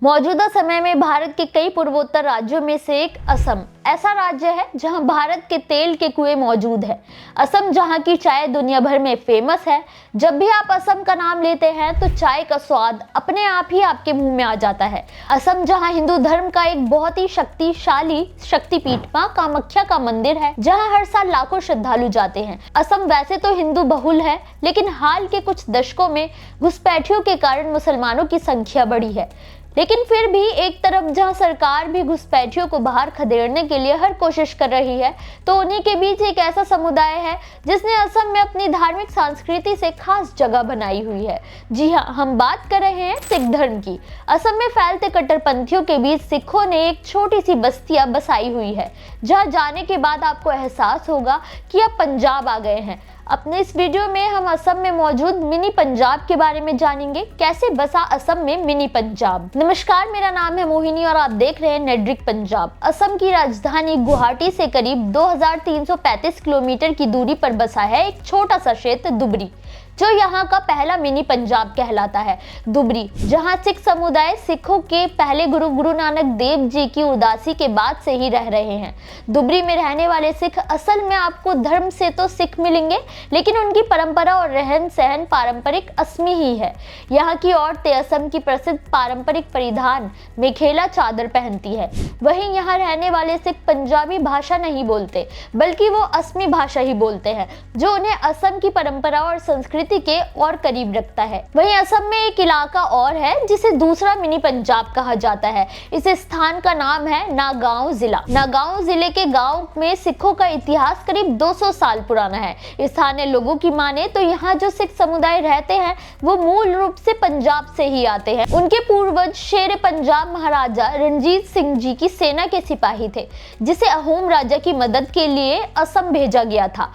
मौजूदा समय में भारत के कई पूर्वोत्तर राज्यों में से एक असम ऐसा राज्य है जहां भारत के तेल के कुएं मौजूद है। असम जहां की चाय दुनिया भर में फेमस है। जब भी आप असम का नाम लेते हैं तो चाय का स्वाद अपने आप ही आपके मुंह में आ जाता है। असम जहां हिंदू धर्म का एक बहुत ही शक्तिशाली शक्तिपीठ मां कामाख्या का मंदिर है, जहां हर साल लाखों श्रद्धालु जाते हैं। असम वैसे तो हिंदू बहुल है, लेकिन हाल के कुछ दशकों में घुसपैठियों के कारण मुसलमानों की संख्या बढ़ी है। लेकिन फिर भी एक तरफ जहां सरकार भी घुसपैठियों को बाहर खदेड़ने के लिए हर कोशिश कर रही है, तो उन्हीं के बीच एक ऐसा समुदाय है जिसने असम में अपनी धार्मिक संस्कृति से खास जगह बनाई हुई है। जी हाँ, हम बात कर रहे हैं सिख धर्म की। असम में फैलते कट्टरपंथियों के बीच सिखों ने एक छोटी सी बस्तियां बसाई हुई है, जहां जाने के बाद आपको एहसास होगा कि आप पंजाब आ गए हैं। अपने इस वीडियो में हम असम में मौजूद मिनी पंजाब के बारे में जानेंगे, कैसे बसा असम में मिनी पंजाब। नमस्कार, मेरा नाम है मोहिनी और आप देख रहे हैं नेटड्रिक पंजाब। असम की राजधानी गुवाहाटी से करीब 2335 किलोमीटर की दूरी पर बसा है एक छोटा सा क्षेत्र दुबरी, जो यहाँ का पहला मिनी पंजाब कहलाता है। दुबरी, जहाँ सिख समुदाय सिखों के पहले गुरु नानक देव जी की उदासी के बाद से ही रह रहे हैं। दुबरी में रहने वाले सिख असल में आपको धर्म से तो सिख मिलेंगे, लेकिन उनकी परंपरा और रहन सहन पारंपरिक असमी ही है। यहाँ की औरतें असम की प्रसिद्ध पारंपरिक परिधान मेखेला चादर पहनती है। वहीं यहाँ रहने वाले सिख पंजाबी भाषा नहीं बोलते, बल्कि वो असमी भाषा ही बोलते हैं, जो उन्हें असम की परंपरा और संस्कृति के और करीब रखता है। वहीं असम में एक इलाका और है जिसे दूसरा मिनी पंजाब कहा जाता है। इस स्थान का नाम है नागांव जिला। नागांव जिले के गांव में सिखों का इतिहास करीब 200 साल पुराना है। स्थानीय लोगों की माने तो यहाँ जो सिख समुदाय रहते हैं वो मूल रूप से पंजाब से ही आते हैं। उनके पूर्वज शेर पंजाब महाराजा रणजीत सिंह जी की सेना के सिपाही थे, जिसे अहोम राजा की मदद के लिए असम भेजा गया था।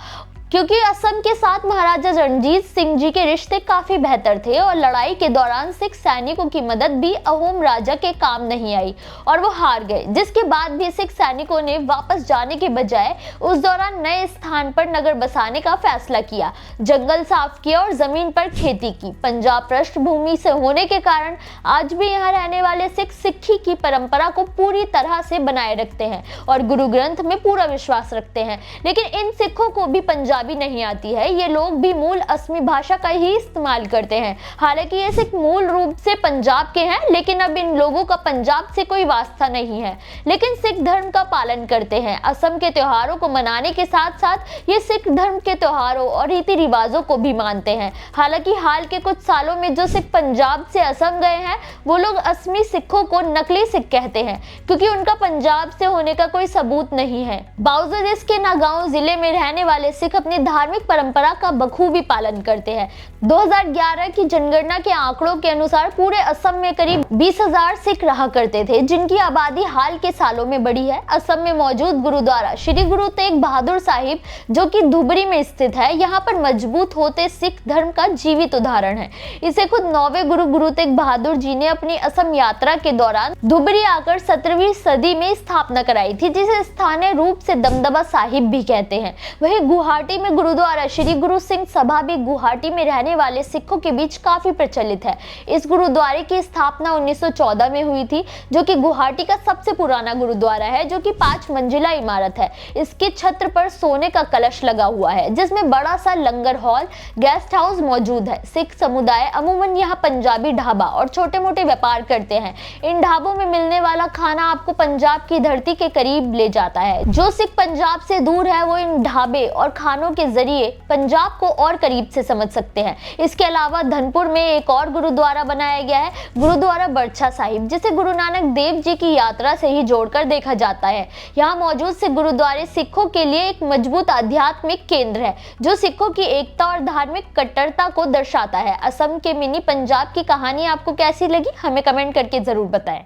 क्योंकि असम के साथ महाराजा रणजीत सिंह जी के रिश्ते काफी बेहतर थे और लड़ाई के दौरान सिख सैनिकों की मदद भी अहोम राजा के काम नहीं आई और वो हार गए, जिसके बाद भी सिख सैनिकों ने वापस जाने के बजाय उस दौरान नए स्थान पर नगर बसाने का फैसला किया, जंगल साफ किया और जमीन पर खेती की। पंजाब पृष्ठभूमि से होने के कारण आज भी यहाँ रहने वाले सिख सिक्खी की परंपरा को पूरी तरह से बनाए रखते हैं और गुरु ग्रंथ में पूरा विश्वास रखते हैं। लेकिन इन सिखों को भी पंजाबी नहीं आती है। ये लोग भी मूल असमी भाषा का ही इस्तेमाल करते हैं। हालांकि ये सिख मूल रूप से पंजाब के हैं, लेकिन अब इन लोगों का पंजाब से कोई वास्ता नहीं है, लेकिन सिख धर्म का पालन करते हैं। असम के त्योहारों को मनाने के साथ साथ ये सिख धर्म के त्योहारों और रीति रिवाजों को भी मानते हैं। हालांकि हाल के कुछ सालों में जो सिख पंजाब से असम गए हैं, वो लोग असमी सिखों को नकली सिख कहते हैं, क्योंकि उनका पंजाब से होने का कोई सबूत नहीं है। बावजूद इसके नागांव जिले में रहने वाले सिख अपनी धार्मिक परंपरा का बखूबी पालन करते हैं। 2011 की जनगणना के आंकड़ों के अनुसार पूरे असम में करीब 20,000 सिख रहा करते थे, जिनकी आबादी हाल के सालों में बढ़ी है। असम में मौजूद गुरुद्वारा श्री गुरु तेग बहादुर साहिब, जो कि धुबरी में स्थित है, यहाँ पर मजबूत होते सिख धर्म का जीवित उदाहरण है। इसे खुद 9वें गुरु तेग बहादुर जी ने अपनी असम यात्रा के दौरान धुबरी आकर 17वीं सदी में स्थापना कराई थी, जिसे स्थानीय रूप से दमदमा साहिब भी कहते हैं। वहीं गुवाहाटी में गुरुद्वारा श्री गुरु सिंह सभा भी गुवाहाटी में रहने वाले सिखों के बीच काफी प्रचलित है। इस गुरुद्वारे की स्थापना 1914 में हुई थी, जो कि गुवाहाटी का सबसे पुराना गुरुद्वारा है, जो कि 5 मंजिला इमारत है। इसके छत्र पर सोने का कलश लगा हुआ है, जिसमें बड़ा सा लंगर हॉल, गेस्ट हाउस मौजूद है। सिख समुदाय अमूमन यहाँ पंजाबी ढाबा और छोटे मोटे व्यापार करते हैं। इन ढाबों में मिलने वाला खाना आपको पंजाब की धरती के करीब ले जाता है। जो सिख पंजाब से दूर है, वो इन ढाबे और खानों के जरिए पंजाब को और करीब से समझ सकते हैं। इसके अलावा धनपुर में एक और गुरुद्वारा बनाया गया है, गुरुद्वारा बरछा साहिब, जिसे गुरु नानक देव जी की यात्रा से ही जोड़कर देखा जाता है। यहाँ मौजूद सिख गुरुद्वारे सिखों के लिए एक मजबूत आध्यात्मिक केंद्र है, जो सिखों की एकता और धार्मिक कट्टरता को दर्शाता है। असम के मिनी पंजाब की कहानी आपको कैसी लगी, हमें कमेंट करके जरूर बताएं।